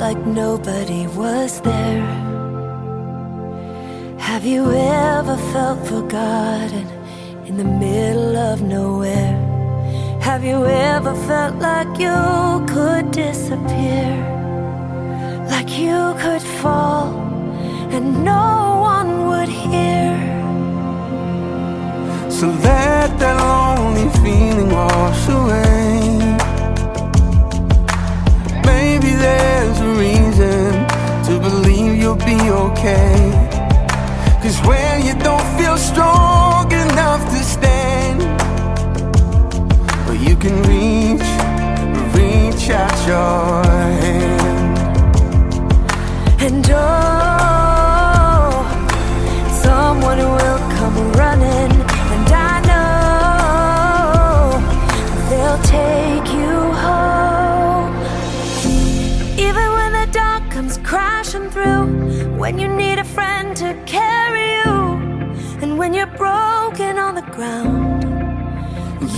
like nobody was there? Have you ever felt forgotten in the middle of nowhere? Have you ever felt like you could disappear? Like you could fall and no one would hear? So let that lonely feeling wash away. Maybe there's a reason to believe you'll be okay. 'Cause when you don't feel strong enough to stand, well, you can reach out your hand. And oh, someone will come running, and I know they'll take you home. Even when the dark comes crashing through, when you need a friend to carry you, and when you're broken on the ground,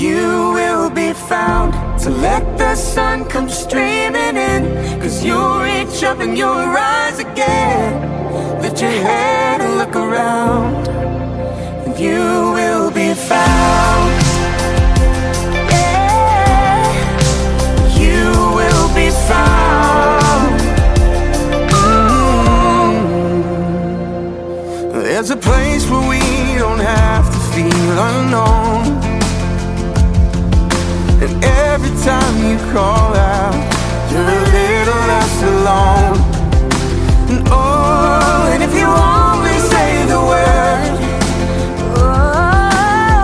you will be found. So let the sun come streaming in, 'cause you'll reach up and you'll rise again. Lift your head and look around, and you will be found. yeah, You will be found. There's a place where we don't have to feel unknown. And every time you call out, you're a little less alone. And oh, and if you only say the word, oh,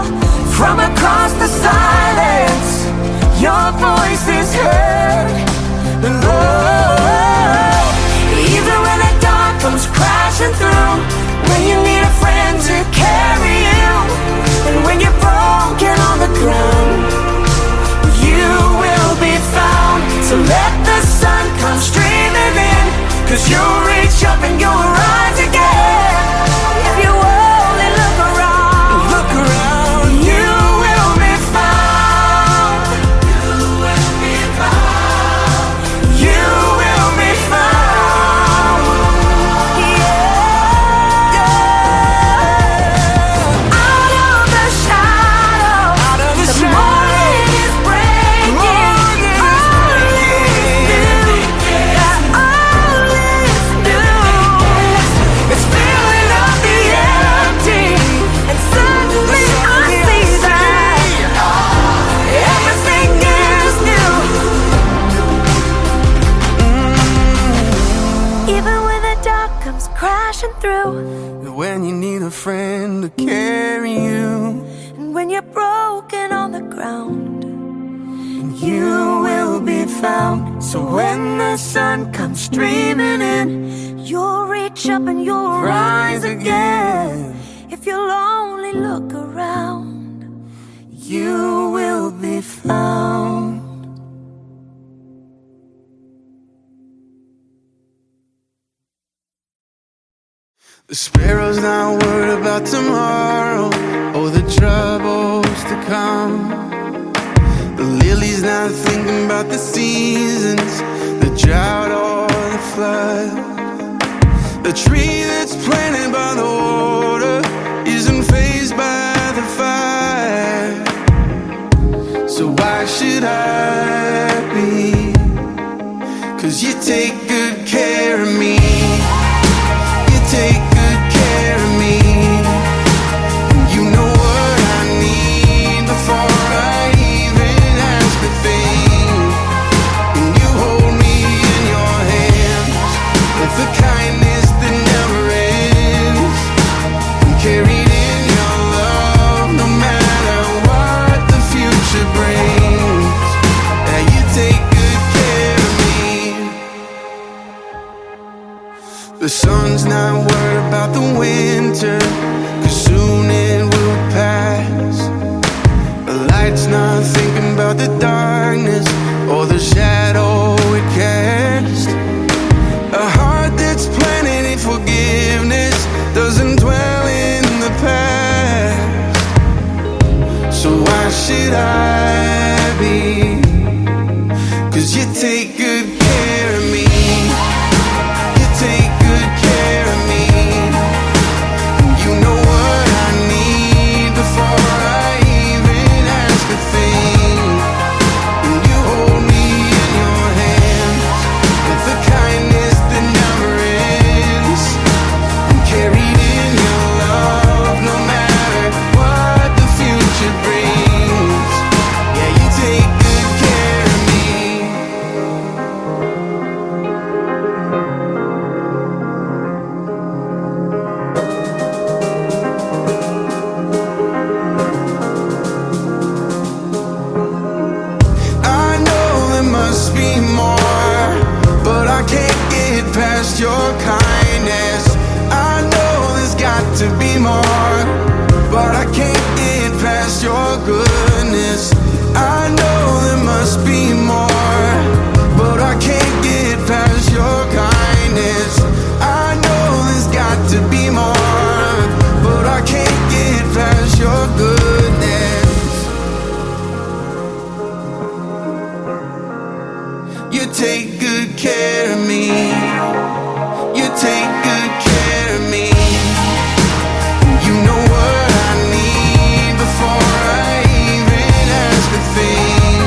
from across the silence, your voice is heard. And oh, even when the dark comes crashing through, when you need a friend to carry you, and when you're broken on the ground, you will be found. So let the sun come streaming in, 'cause you'll reach up and you'll rise again. if you only look around, You will be found. You will be found. You will be found. yeah, out of the shadows, Out of the the shadows. morning is breaking. Morning is All is new. It's filling up the empty, And suddenly I see that everything is new. even when the dark comes crashing through, When you need a friend to carry you, and when you're broken on the ground, you will be found. So when the sun comes streaming in, you'll reach up and you'll rise again. If you'll only look around, You will be found. The sparrow's not worried about tomorrow or the troubles to come. The lily's not thinking about the seasons, the drought or the flood. The tree that's planted by the water isn't fazed by the fire. So why should I be? 'Cause you take good care of me. You take good care of me. You know what I need before I even ask a thing. And you hold me in your hands with the kindness that never ends. I'm carried in your love no matter what the future brings. Yeah, you take good care of me. The sun's not worried about the winter, 'cause soon it will pass. The light's not thinking about the darkness or the shadow it casts. A heart that's planted in forgiveness doesn't dwell in the past. So why should I be? 'Cause you take good care of me. You take good care of me. You know what I need before I even ask a thing.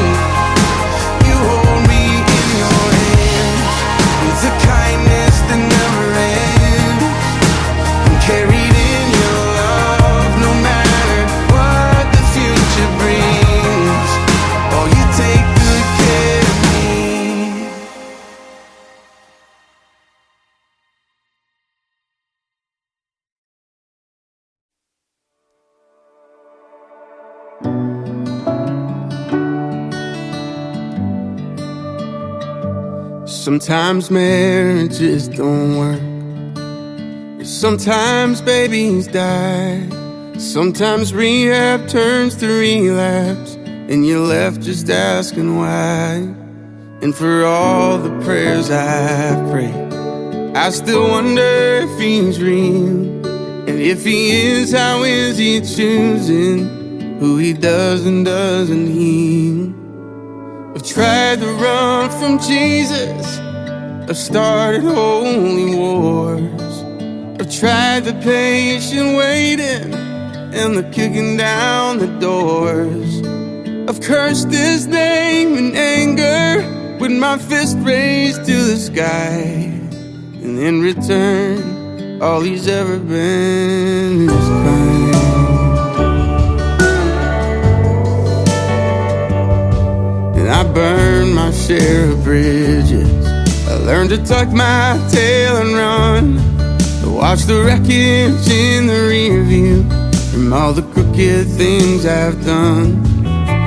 You hold me in your hands with a kindness that never ends. I'm carried in your love no matter what the future brings. Oh, you take good care of me. Sometimes marriages don't work. Sometimes babies die. Sometimes rehab turns to relapse, and you're left just asking why. And for all the prayers I've prayed, I still wonder if he's real. And if he is, how is he choosing who he does and doesn't heal? I've tried to run from Jesus, I've started holy wars. I've tried the patient waiting and the kicking down the doors. I've cursed his name in anger with my fist raised to the sky. And in return, all he's ever been is kind. And I burned my share of bridges. I learned to tuck my tail and run, to watch the wreckage in the rear view from all the crooked things I've done.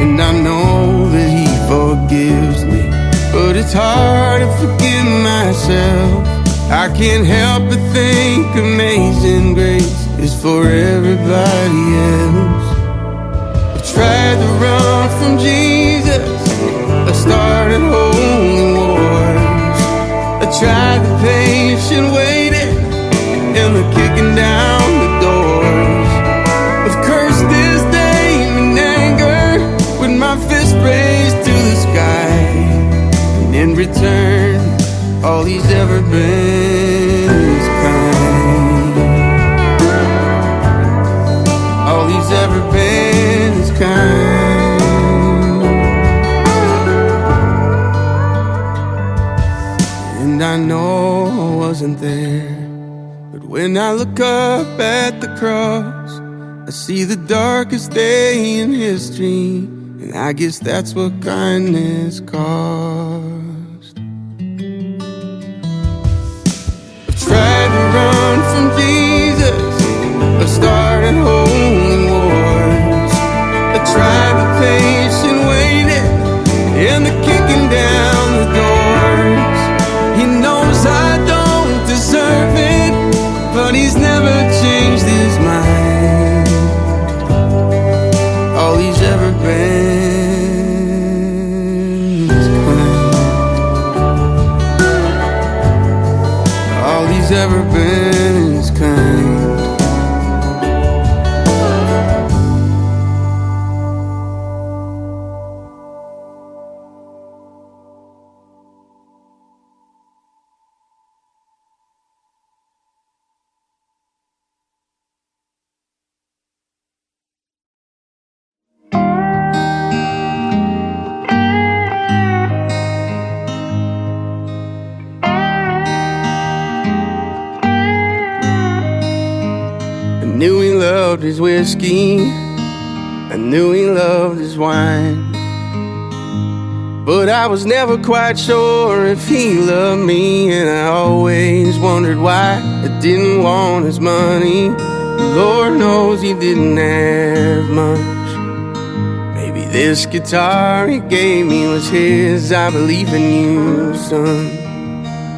And I know that he forgives me, but it's hard to forgive myself. I can't help but think amazing grace is for everybody else. I've tried to run from Jesus, I started holy wars. I tried the patient waiting and the kicking down the doors. I've cursed his name in anger with my fist raised to the sky. And in return, all he's ever been is kind. All he's ever been is kind. And I know I wasn't there, but when I look up at the cross, I see the darkest day in history, and I guess that's what kindness cost. I've tried to run from Jesus, I started holy wars. I tried the patient waiting and the kicking down the doors. He knows I don't deserve it, but he's never changed his mind. All he's ever been is kind. All he's ever been is kind. I knew he loved his whiskey, I knew he loved his wine, but I was never quite sure if he loved me. And I always wondered why I didn't want his money. Lord knows he didn't have much. Maybe this guitar he gave me was his. I believe in you, son.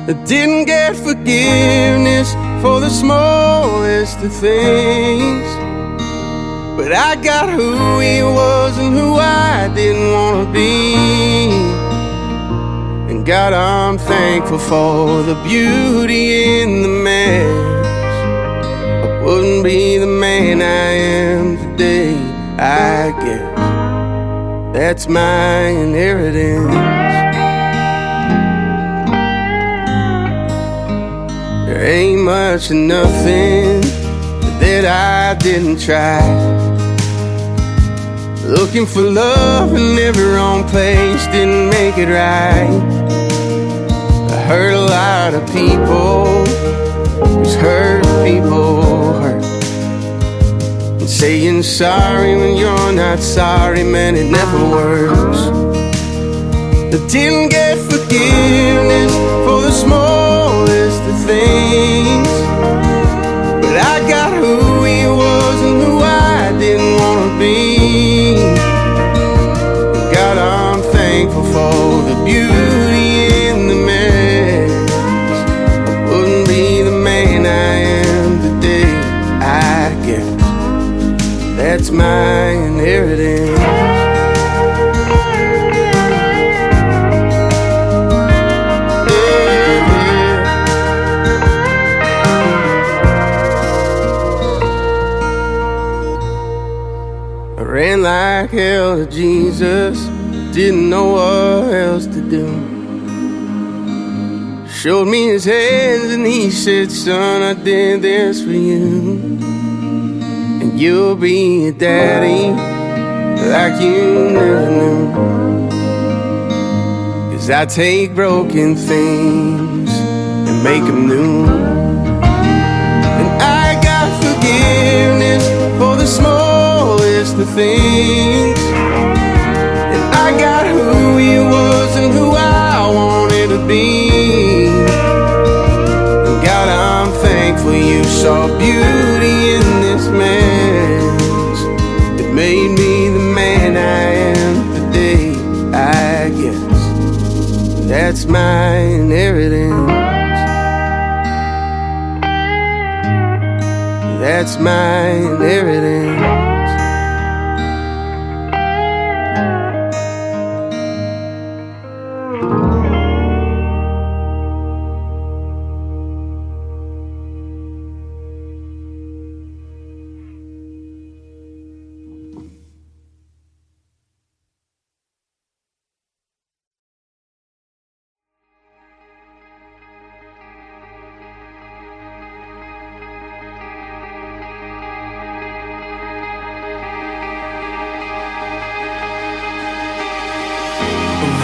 I didn't get forgiveness for the smallest of things, but I got who he was and who I didn't want to be. And God, I'm thankful for the beauty in the mess. I wouldn't be the man I am today, I guess that's my inheritance. ain't much of nothing that I didn't try. Looking for love in every wrong place didn't make it right. I hurt a lot of people, 'cause hurt people hurt. And saying sorry when you're not sorry, man, it never works. I didn't get forgiveness for the smallest of things, but I got who he was and who I didn't want to be. God, I'm thankful for the beauty in the mess. I wouldn't be the man I am today, I guess. That's my inheritance. Ran like hell to Jesus, didn't know what else to do. Showed me his hands and he said, son, I did this for you. And you'll be a daddy like you never knew. 'Cause I take broken things and make them new. And I got forgiveness for the smallest of things, and I got who he was and who I wanted to be. And God, I'm thankful you saw beauty in this mess. It made me the man I am today, I guess. That's my inheritance. That's my inheritance.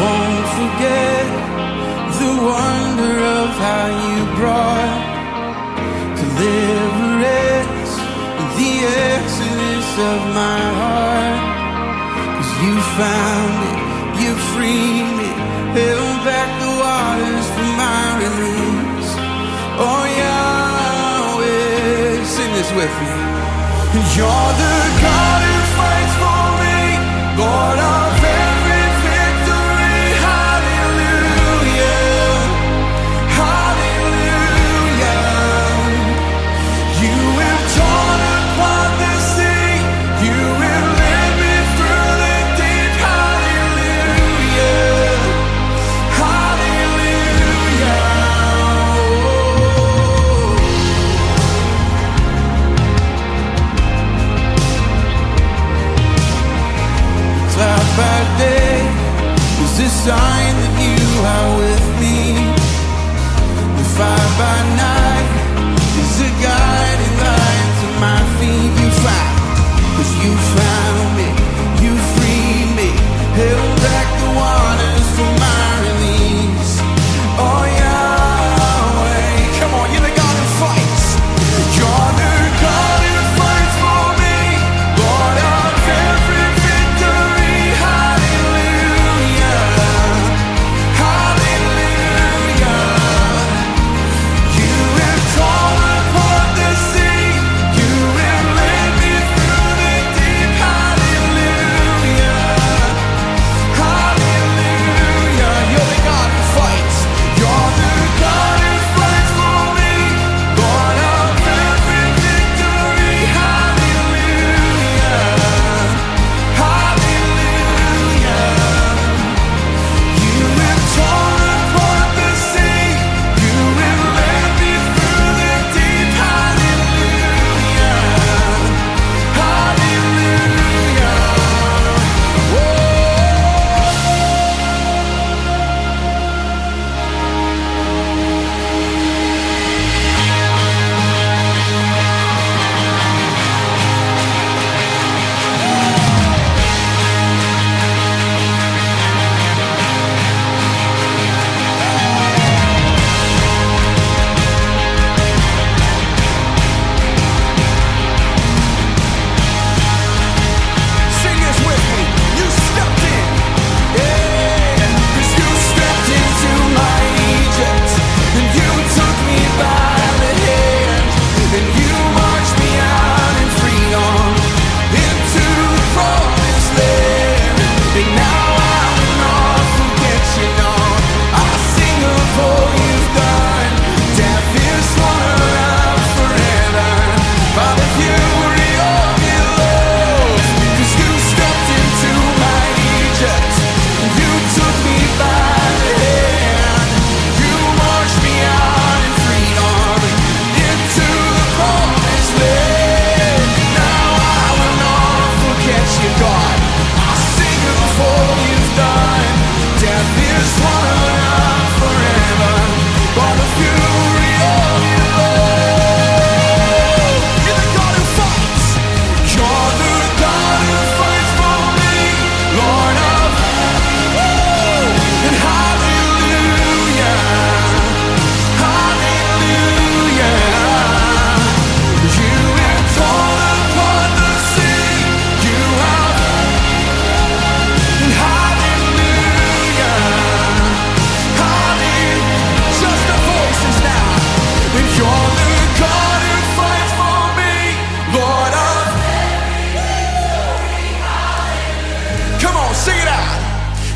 Won't forget the wonder of how you brought deliverance, the exodus of my heart. 'Cause you found it, you freed me, held back the waters for my release. Oh Yahweh, sing this with me. You're the God who fights for me, Lord of every victory. Hallelujah, hallelujah. You have torn apart the sea, you have led me through the deep. Hallelujah, hallelujah. Cloud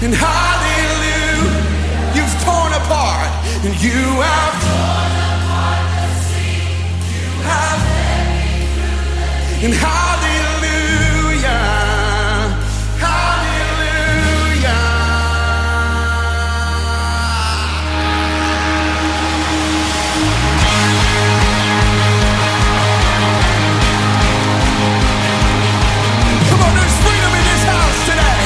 and hallelujah. You've torn apart, and you have torn apart the sea. You have led me through, and hallelujah, hallelujah. Come on, there's freedom in this house today.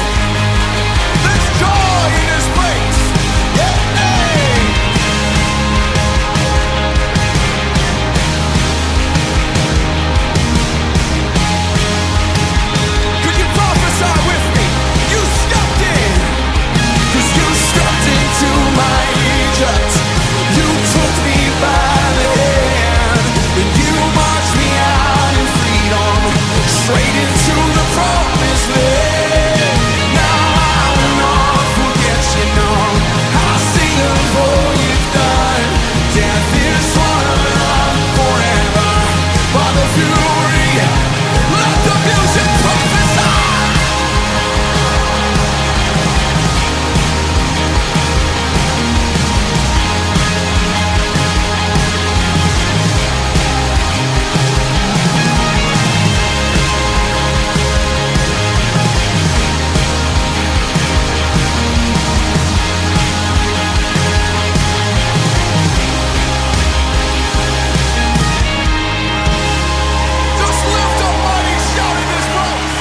There's joy in this place. Yeah. Could you prophesy with me? You stepped in, 'cause you stepped into my Egypt. You took me by the hand, and you marched me out in freedom, straight into the promised land. Now I will not forget you, no. I'll sing of all you've done. Death is swallowed up forever by the fury. Let the music prophesy. Just lift a mighty shout in this place.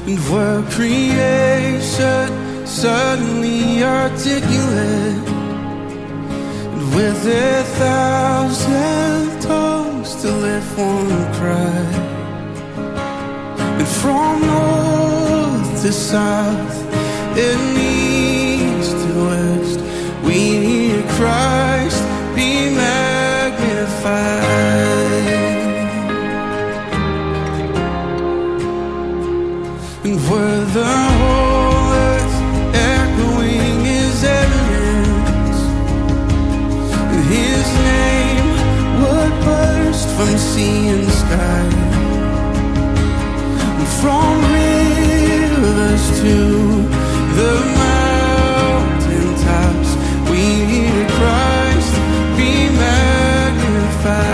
And were creation suddenly articulate, and with 1,000 tongues to lift one cry, and from north to south and east to west, we hear Christ be magnified. And were the whole earth echoing his evidence, and his name would burst from sea and sky, and from rivers to the mountain tops, we hear Christ be magnified.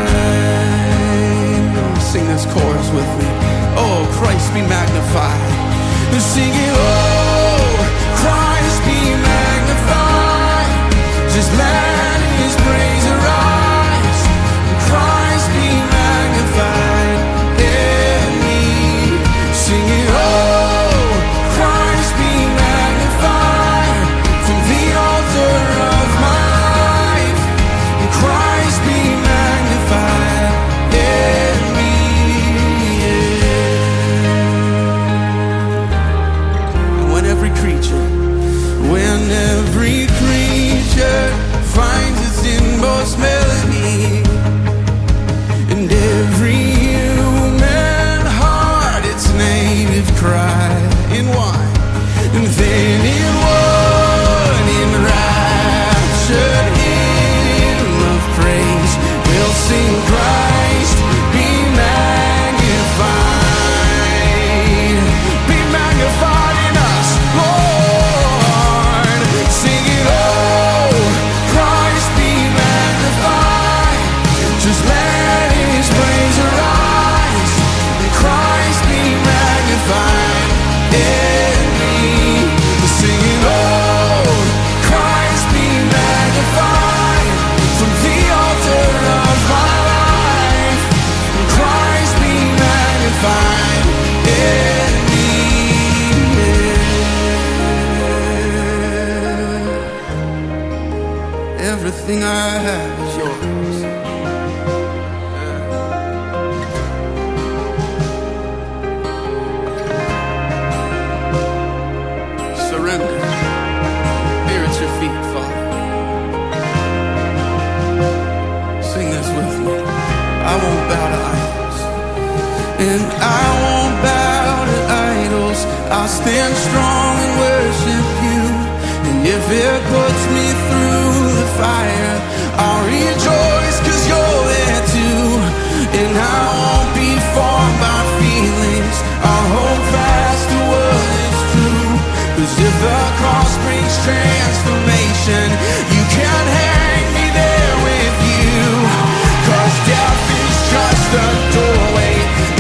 Sing this chorus with me. Oh, Christ be magnified. Sing it, oh, Christ be magnified. Just let his praise arise. Christ be magnified in me. Sing it, oh, Christ be magnified from the altar of my life. Christ be magnified in me. When every creature finds its inmost melody, and every human heart its native cry in one, and then in one enraptured hymn of praise we'll sing Christ be magnified. Be magnified in us, Lord. Just let his praise arise, and Christ be magnified in me. Singing, oh, Christ be magnified from the altar of my life, and Christ be magnified in me. Everything I have is yours. Surrender. Here at your feet, Father. Sing this with me. I And I won't bow to idols, I'll stand strong and worship you. And if it puts me through the fire, I'll rejoice 'cause you're there too. And I won't be formed by feelings, I'll hold fast to what is true. 'Cause if the cross brings transformation, you can't hang me there with you. 'Cause death is just a doorway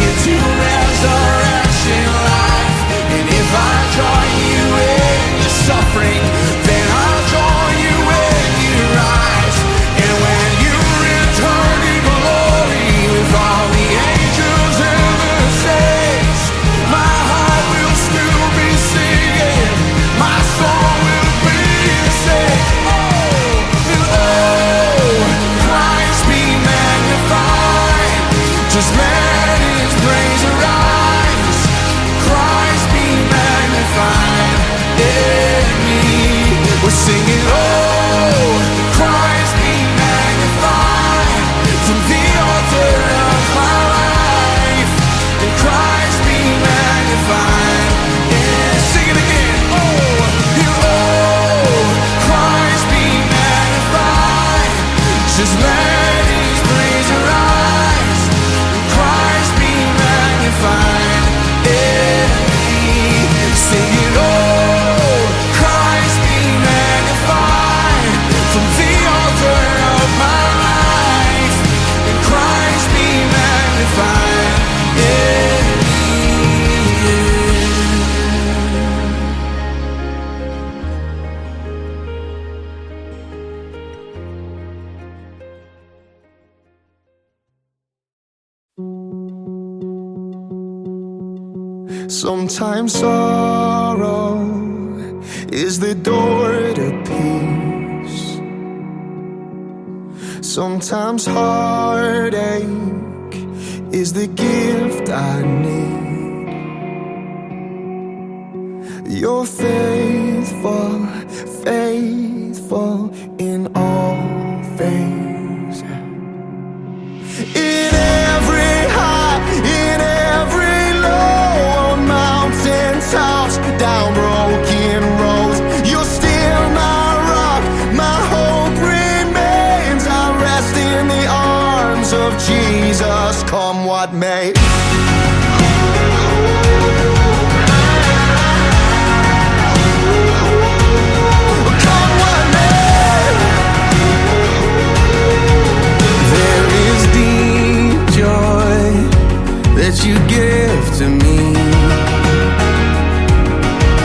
into resurrection life. And if I join you in your suffering, then I'll join you when you rise. And when you return in glory with all the angels and the saints, my heart will still be singing, my soul will be saved. Oh, and oh, Christ be magnified. Just let his praise arise. Christ be magnified in me. We're singing, oh, Christ be magnified from the altar of my life. And Christ be magnified. Yeah, sing it again. Oh, Christ be magnified. Just let his praise arise. Christ be magnified in me. Sing it, oh, Christ be magnified from the altar of my life. And Christ be magnified in me. Sometimes sorrow is the door to peace. Sometimes heartache is the gift I need. You're faithful, faithful in all things. In every high, in every low, mountain tops, down broken roads, you're still my rock, my hope remains. I rest in the arms of Jesus, come what may. Come what may. There is deep joy that you give to me.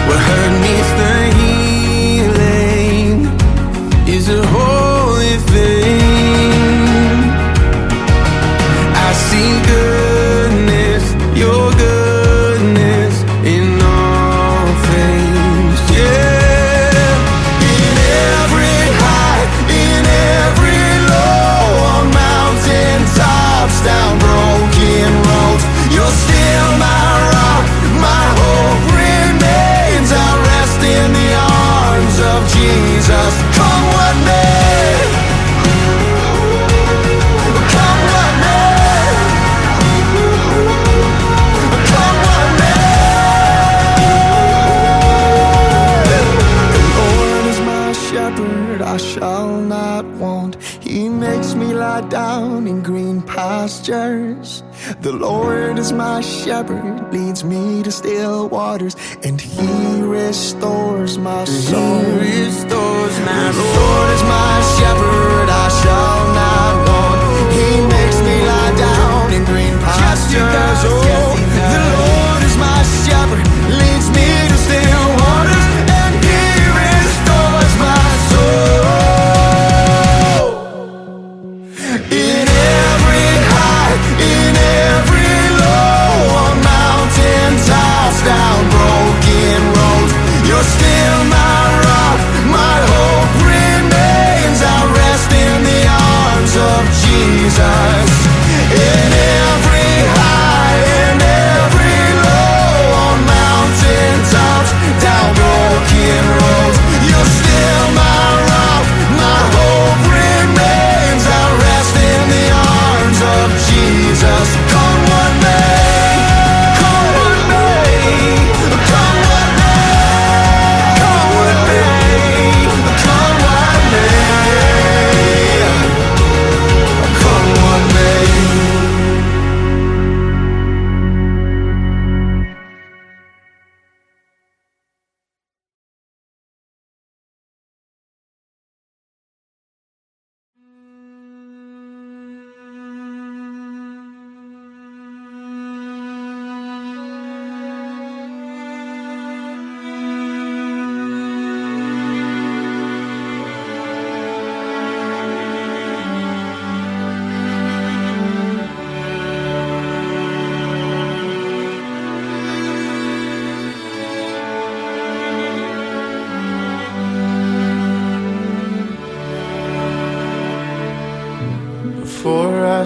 What hurt needs the healing is a holy thing. I see goodness, your goodness in all things. Yeah. In every high, in every low, on mountain tops, down broken roads, you're still my rock, my hope remains. I rest in the arms of Jesus, come what may. Come what may. Come what may. The Lord is my shepherd, I shall not want. He makes me lie down in green pastures. The Lord is my shepherd, leads me to still waters, and he restores my soul. He restores my The soul. Lord is my shepherd, I shall not want. He makes me lie down in green pastures. does. Yes, he does. The Lord is my shepherd, leads me to still waters, and he restores my soul. In every high, in every low, on mountain tops, down broken roads, you're still my rock, my hope remains. I rest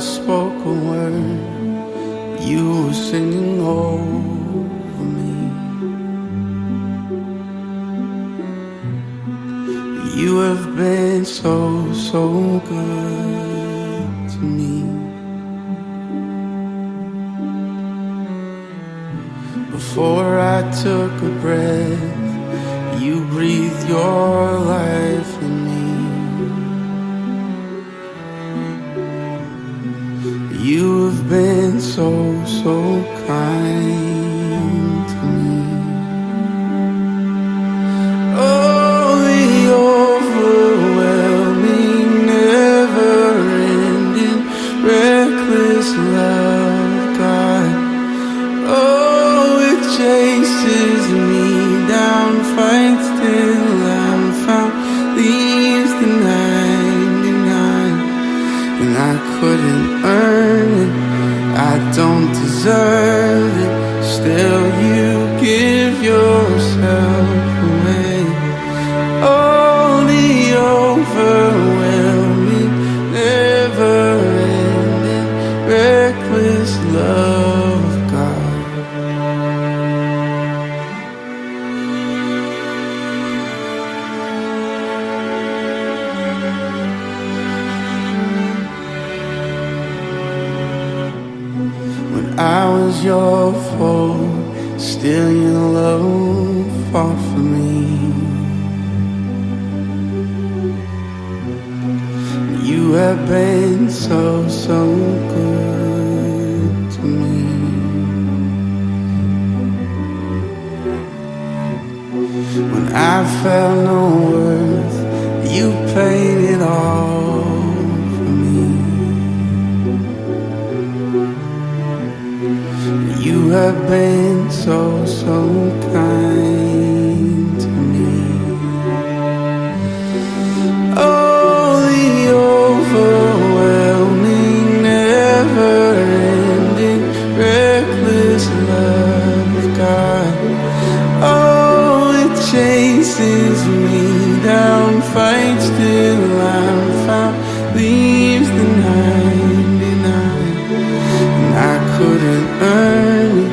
spoke a word, you were singing over me. You have been so, so good to me. Before I took a breath, you breathed your life in me. You have been so, so kind to me. Oh, the overwhelming, never-ending, reckless love of God. Oh, it chases me down, fights till I'm found, leaves the 99. And I couldn't earn it, I don't deserve it, still you give yourself away. Oh, the overwhelming, never-ending, reckless love of God. I was your foe, still your love fought for me. You have been so, so good to me. When I felt no worth, you paid it all for me. You have been so, so kind to me. Oh, the overwhelming, never-ending, reckless love of God. Oh, it chases me down, fights till I'm found, leaves the 99. And I couldn't earn it,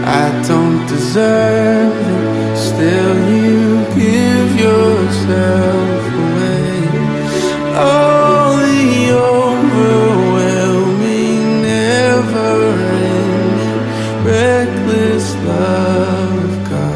I don't deserve it, still you give yourself away. Oh, the overwhelming, never-ending, reckless love of God.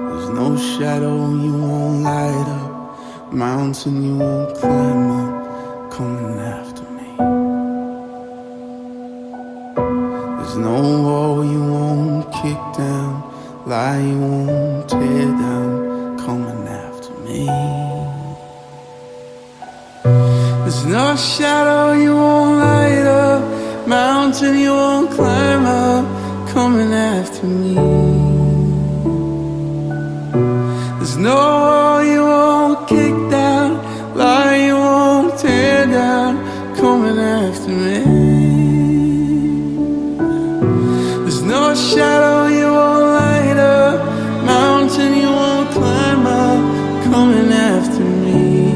There's no shadow you won't light up, mountain you won't climb up, coming after me. There's no wall you won't kick down, lie you won't tear down, coming after me. There's no shadow you won't light up, mountain you won't climb up, coming after me. There's no wall you won't kick down, lie you won't tear down, coming after me. There's no shadow you won't light up, mountain you won't climb up, coming after me.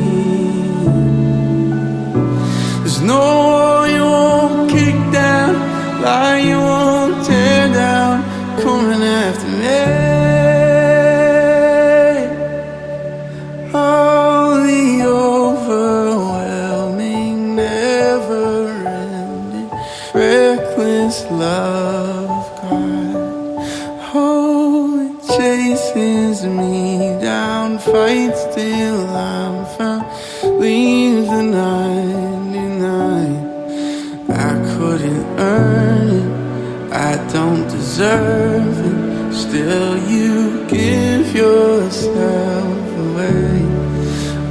There's no wall you won't kick down, lie you won't tear down, coming after me. Oh, the overwhelming, never-ending, reckless love of God. Oh, it chases me down, fights till I'm found, leaves the 99. I couldn't earn it, I don't deserve it, still you give yourself away.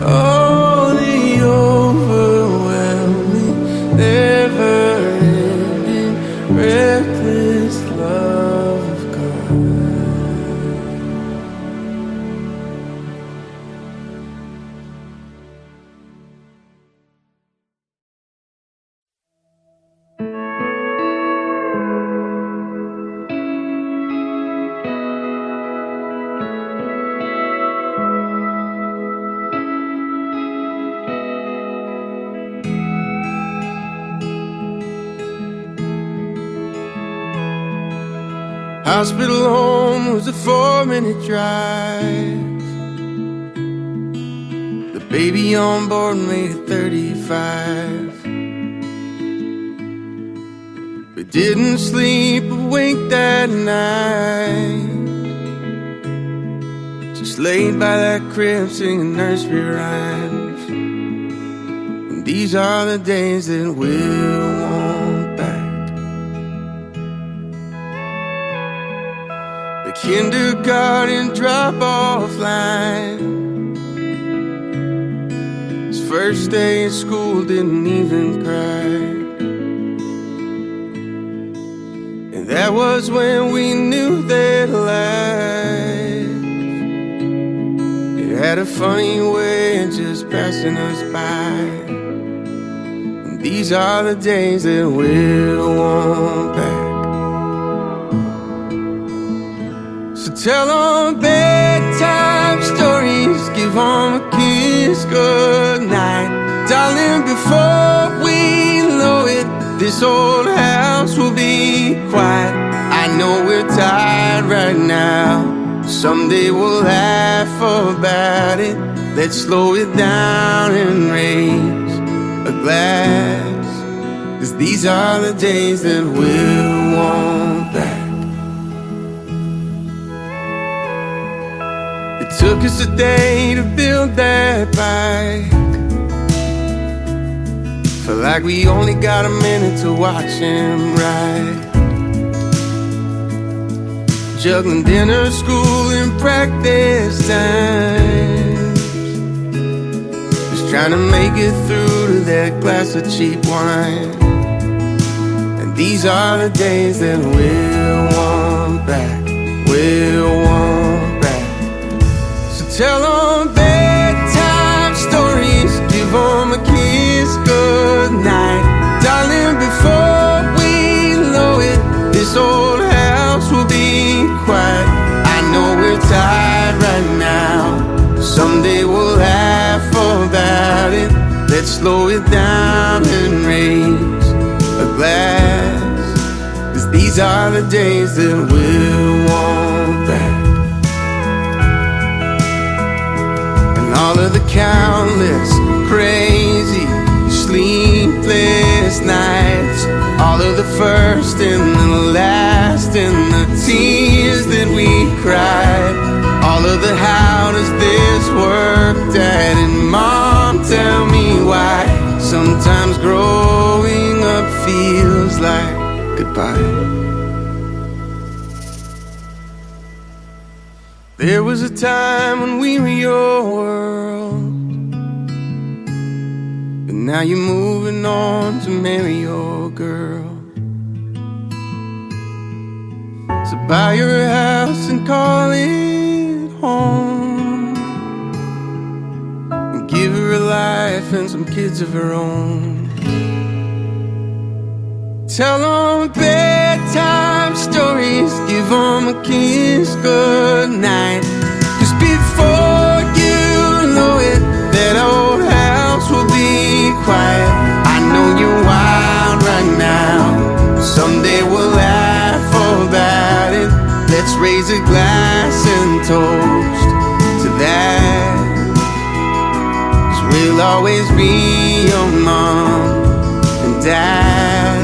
Oh, the overwhelming, never-ending, reckless love of God. Hospital home was a 4-minute drive. The baby on board made it 35. We didn't sleep a wink that night, just laid by that crib singing nursery rhymes. And these are the days that we'll want back. The kindergarten drop-off line, his first day at school didn't even cry. And that was when we knew that life, it had a funny way of just passing us by. And these are the days that we'll want back. So tell them bedtime stories, give them a kiss goodnight. Darling, before we know it, this old house will be quiet. I know we're tired right now, someday we'll laugh about it. Let's slow it down and raise a glass, 'cause these are the days that we'll want back. It took us a day to build that bike. Felt like we only got a minute to watch him ride. Juggling dinner, school, and practice times, just trying to make it through to that glass of cheap wine. And these are the days that we'll want back, we'll want back. So tell them bedtime stories, give them a kiss goodnight. Darling, before we know it, this old house will be quiet. I know we're tired right now, someday we'll laugh about it. Let's slow it down and raise a glass, 'cause these are the days that we'll want back. And all of the countless crazy sleepless nights, all of the first and the last, and the tears that we cried, all of the how does this work, Dad and Mom, tell me why. Sometimes growing up feels like goodbye. There was a time when we were your world, but now you're moving on to marry your girl. So buy your house and call it home, and give her a life and some kids of her own. Tell them bedtime stories, give them a kiss goodnight, 'cause before you know it, that old house will be quiet. I know you're wild right now, someday we'll laugh about it. Let's raise a glass and toast to that, 'cause we'll always be your mom and dad.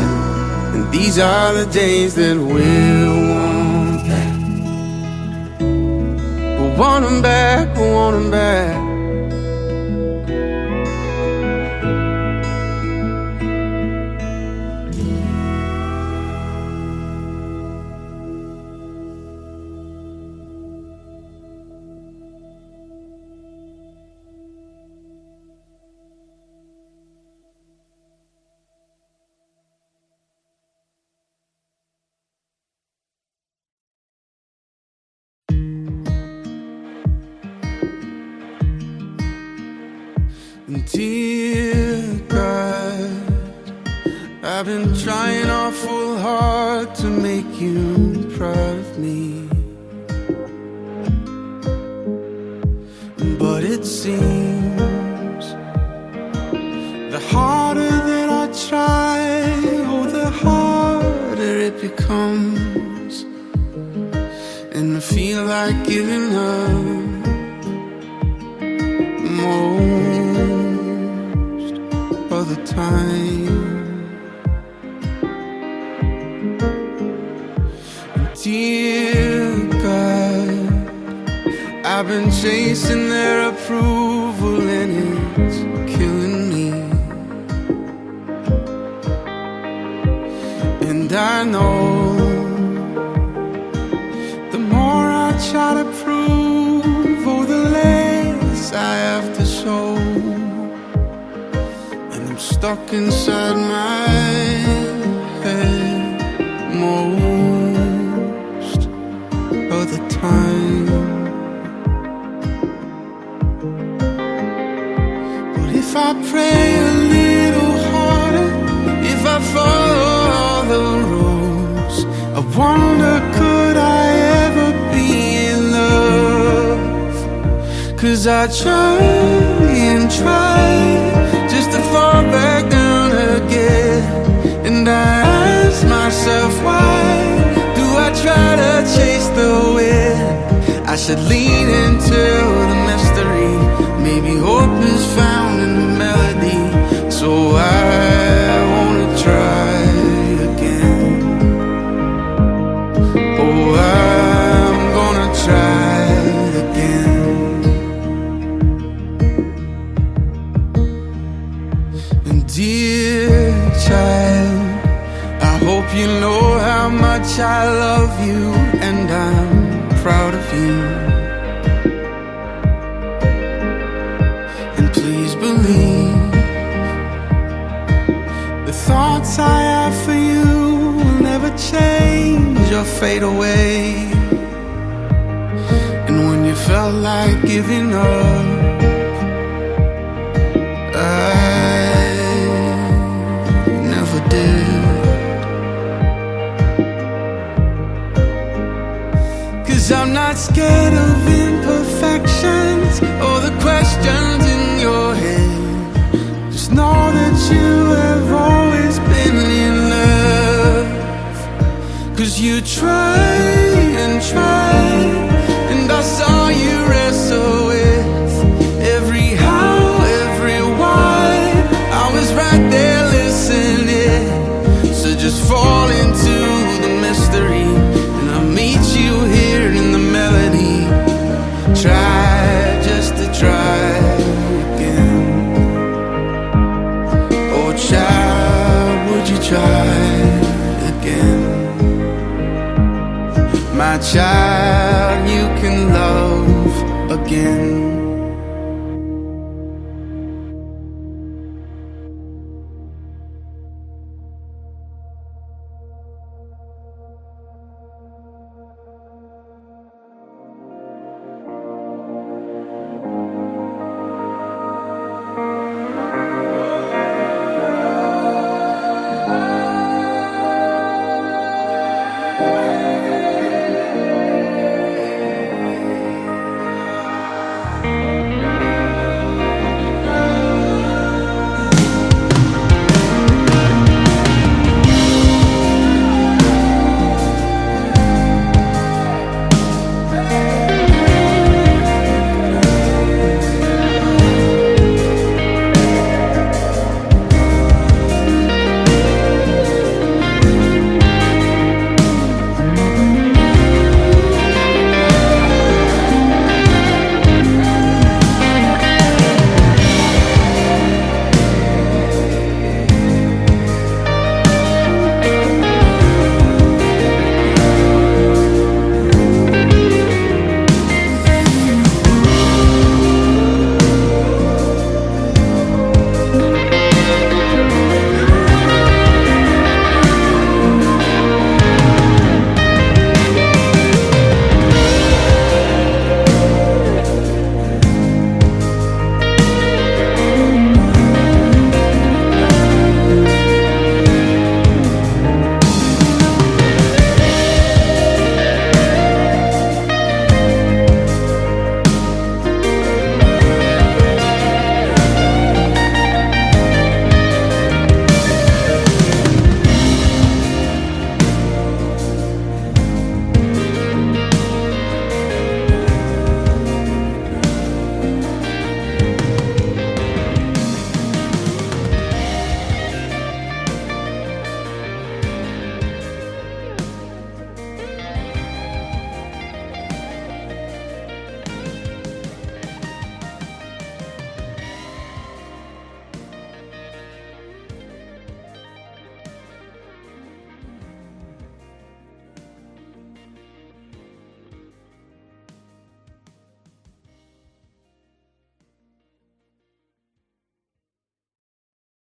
And these are the days that we'll want back. We'll want them back, we'll want them back. Dear God, I've been trying awful hard to make you proud of me, but it seems the harder that I try, oh, the harder it becomes. like giving up most of the time. Dear God, I've been chasing their approval and it's killing me. And I know the more I try to prove, oh, the less I have to show. And I'm stuck inside my head most of the time. But if I pray a little harder, if I follow all the rules, I wonder, could I ever be in love? 'Cause I try and try just to fall back down again. And I ask myself, why do I try to chase the wind? I should lean into the mystery. Maybe hope is found in the melody. So I wanna try again. Oh, I'm gonna try again. And dear child, I hope you know how much I love you, and I'm proud of you. And please believe the thoughts I have for you will never change or fade away. And when you felt like giving up, I never did. 'Cause I'm not scared of imperfections or the questions in your head. Just know that you have always been in love. 'Cause you try and try, and I saw you wrestle with every how, every why. I was right there listening. So just fall into the mystery, and I'll meet you here in the melody. Try just to try again. Oh child, would you try again? My child, you can love again.